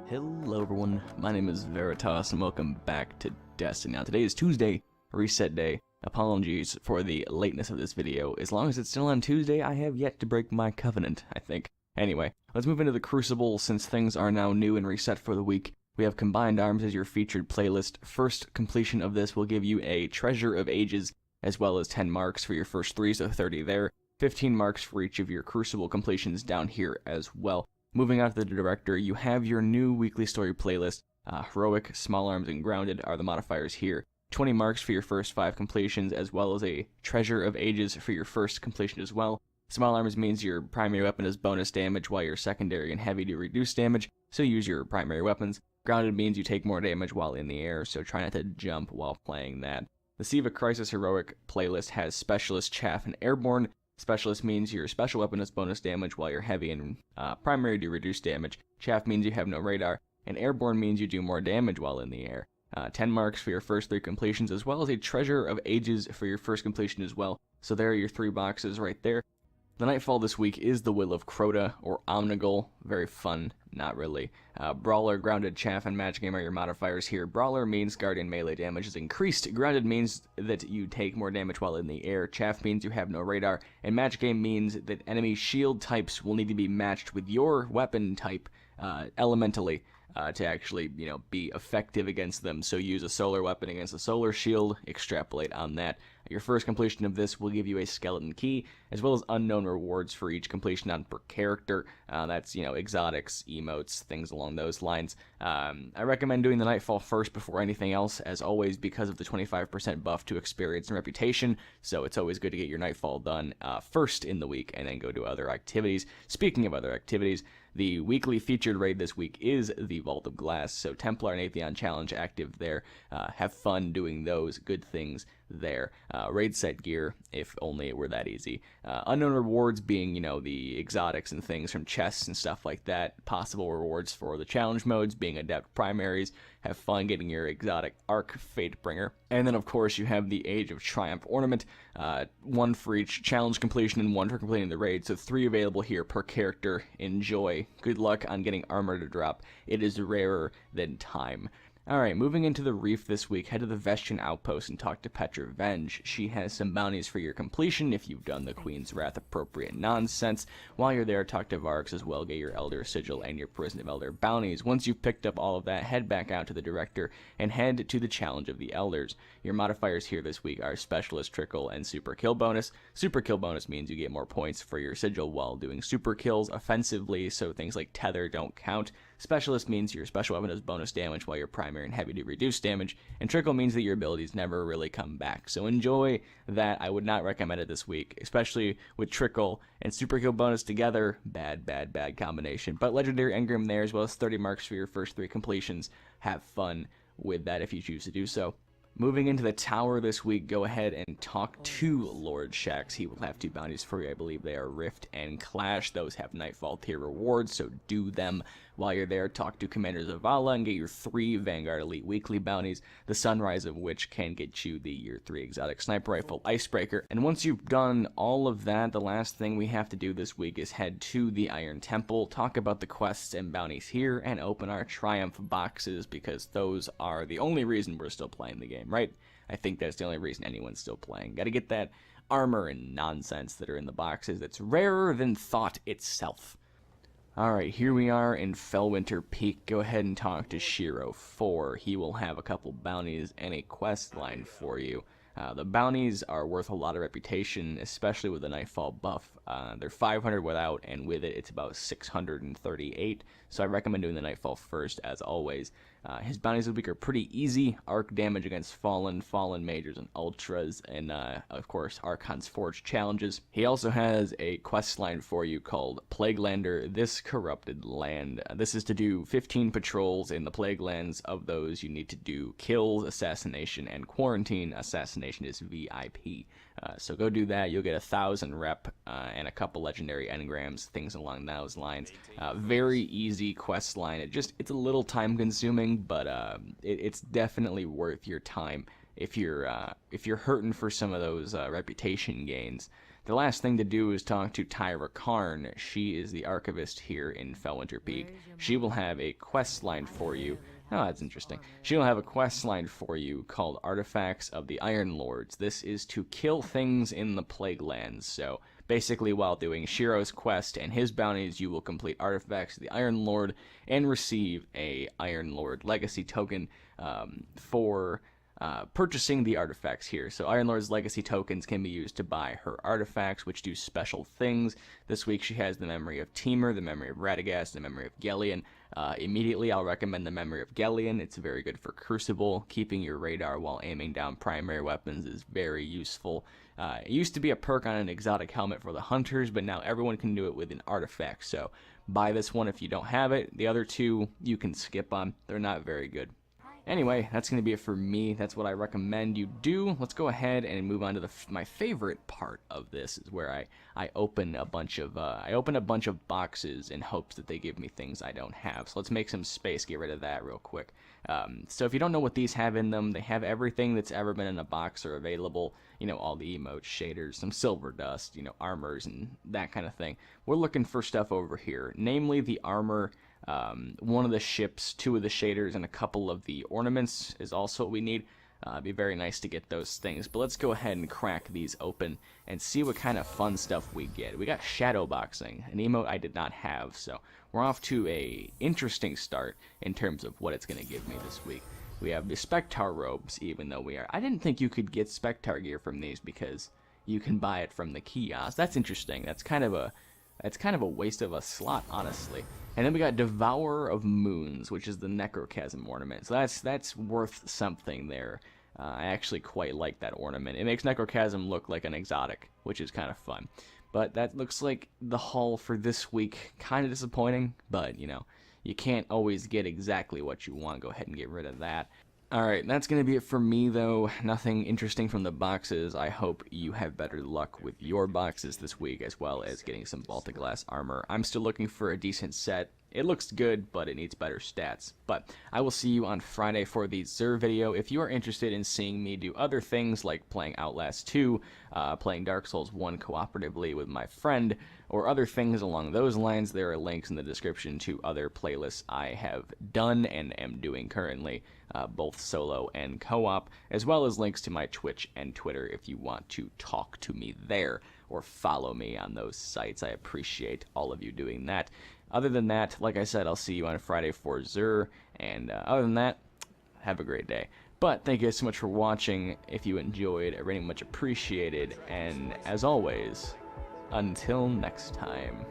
Hello everyone, my name is Veritas and welcome back to Destiny. Now today is Tuesday, reset day. Apologies for the lateness of this video. As long as it's still on Tuesday, I have yet to break my covenant, I think. Anyway, let's move into the Crucible since things are now new and reset for the week. We have Combined Arms as your featured playlist. First completion of this will give you a Treasure of Ages as well as 10 marks for your first 3, so 30 there. 15 marks for each of your Crucible completions down here as well. Moving on to the director, you have your new weekly story playlist. Heroic, Small Arms, and Grounded are the modifiers here. 20 marks for your first 5 completions, as well as a Treasure of Ages for your first completion as well. Small Arms means your primary weapon is bonus damage, while your secondary and heavy do reduce damage, so use your primary weapons. Grounded means you take more damage while in the air, so try not to jump while playing that. The Siva Crisis Heroic playlist has Specialist, Chaff, and Airborne. Specialist means your special weapon is bonus damage, while your heavy and primary do reduce damage. Chaff means you have no radar, and Airborne means you do more damage while in the air. 10 marks for your first 3 completions, as well as a Treasure of Ages for your first completion as well. So there are your 3 boxes right there. The Nightfall this week is the Will of Crota, or Omnigul. Very fun, not really. Brawler, Grounded, Chaff, and Match Game are your modifiers here. Brawler means Guardian melee damage is increased. Grounded means that you take more damage while in the air. Chaff means you have no radar. And Match Game means that enemy shield types will need to be matched with your weapon type elementally to actually, be effective against them. So use a solar weapon against a solar shield, extrapolate on that. Your first completion of this will give you a skeleton key, as well as unknown rewards for each completion on per character. That's, exotics, emotes, things along those lines. I recommend doing the Nightfall first before anything else, as always, because of the 25% buff to experience and reputation. So it's always good to get your Nightfall done first in the week, and then go to other activities. Speaking of other activities, the weekly featured raid this week is the Vault of Glass, so Templar and Atheon Challenge active there. Have fun doing those good things there. Raid set gear, if only it were that easy. Unknown rewards being, the exotics and things from chests and stuff like that. Possible rewards for the challenge modes being adept primaries. Have fun getting your exotic Arc Fatebringer. And then, of course, you have the Age of Triumph ornament. 1 for each challenge completion and 1 for completing the raid. So 3 available here per character. Enjoy. Good luck on getting armor to drop. It is rarer than time. Alright, moving into the Reef this week, head to the Vestian Outpost and talk to Petra Venge. She has some bounties for your completion if you've done the Queen's Wrath appropriate nonsense. While you're there, talk to Varks as well, get your Elder Sigil and your Prison of Elder bounties. Once you've picked up all of that, head back out to the Director and head to the Challenge of the Elders. Your modifiers here this week are Specialist Trickle and Super Kill Bonus. Super Kill Bonus means you get more points for your Sigil while doing super kills offensively, so things like Tether don't count. Specialist means your special weapon does bonus damage while your primary and heavy do reduce damage, and Trickle means that your abilities never really come back. So enjoy that. I would not recommend it this week, especially with Trickle and Super Kill Bonus together. Bad combination. But Legendary Engram there, as well as 30 marks for your first 3 completions. Have fun with that if you choose to do so. Moving into the tower this week, go ahead and talk to Lord Shax. He will have 2 bounties for you. I believe they are Rift and Clash. Those have Nightfall tier rewards, so do them. While you're there, talk to Commander Zavala and get your 3 Vanguard Elite weekly bounties, the Sunrise of which can get you the year 3 exotic sniper rifle Icebreaker. And once you've done all of that, the last thing we have to do this week is head to the Iron Temple, talk about the quests and bounties here, and open our Triumph boxes, because those are the only reason we're still playing the game, right? I think that's the only reason anyone's still playing. Gotta get that armor and nonsense that are in the boxes that's rarer than thought itself. Alright, here we are in Fellwinter Peak. Go ahead and talk to Shiro 4. He will have a couple bounties and a quest line for you. The bounties are worth a lot of reputation, especially with the Nightfall buff. They're 500 without, and with it, it's about 638. So I recommend doing the Nightfall first, as always. His bounties this week are pretty easy. Arc damage against Fallen Majors, and Ultras, and of course, Archon's Forge challenges. He also has a quest line for you called Plaguelander, This Corrupted Land. This is to do 15 patrols in the Plague Lands. Of those, you need to do kills, assassination, and quarantine. Assassination is VIP. So go do that. You'll get 1,000 rep and a couple legendary engrams, things along those lines. Very easy quest line. It's a little time consuming, but it's definitely worth your time if you're hurting for some of those reputation gains. the last thing to do is talk to Tyra Karn. She is the archivist here in Felwinter Peak. She will have a quest line for you. Oh, that's interesting. She'll have a quest line for you called Artifacts of the Iron Lords. This is to kill things in the Plague Lands. So basically, while doing Shiro's quest and his bounties, you will complete Artifacts of the Iron Lord and receive a Iron Lord legacy token for purchasing the artifacts here. So Iron Lord's legacy tokens can be used to buy her artifacts, which do special things. This week she has the memory of Temur, the memory of Radagast, the memory of Gellion. Immediately I'll recommend the memory of Gellion. It's very good for Crucible. Keeping your radar while aiming down primary weapons is very useful. It used to be a perk on an exotic helmet for the hunters, but now everyone can do it with an artifact. So buy this one if you don't have it. The other two you can skip on. They're not very good. Anyway, that's going to be it for me. That's what I recommend you do. Let's go ahead and move on to my favorite part of this, is where I open a bunch of boxes in hopes that they give me things I don't have. So let's make some space, get rid of that real quick. So if you don't know what these have in them, they have everything that's ever been in a box or available. You know, all the emotes, shaders, some silver dust, you know, armors and that kind of thing. We're looking for stuff over here, namely the armor. One of the ships, 2 of the shaders, and a couple of the ornaments is also what we need. It'd be very nice to get those things. But let's go ahead and crack these open and see what kind of fun stuff we get. We got shadow boxing, an emote I did not have, so we're off to a interesting start in terms of what it's going to give me this week. We have the Spectar robes, even though I didn't think you could get Spectar gear from these because you can buy it from the kiosk. That's interesting. That's kind of a waste of a slot, honestly. And then we got Devourer of Moons, which is the Necrochasm ornament. So that's worth something there. I actually quite like that ornament. It makes Necrochasm look like an exotic, which is kind of fun. But that looks like the haul for this week. Kind of disappointing, but, you know, you can't always get exactly what you want. Go ahead and get rid of that. Alright, that's going to be it for me, though. Nothing interesting from the boxes. I hope you have better luck with your boxes this week, as well as getting some Baltic Glass armor. I'm still looking for a decent set. It looks good, but it needs better stats. But I will see you on Friday for the Xur video. If you are interested in seeing me do other things, like playing Outlast 2, playing Dark Souls 1 cooperatively with my friend, or other things along those lines, there are links in the description to other playlists I have done and am doing currently, both solo and co-op, as well as links to my Twitch and Twitter if you want to talk to me there, or follow me on those sites. I appreciate all of you doing that. Other than that, like I said, I'll see you on Friday for Xur, and other than that, have a great day. But thank you guys so much for watching. If you enjoyed, I very much appreciated, and as always, until next time.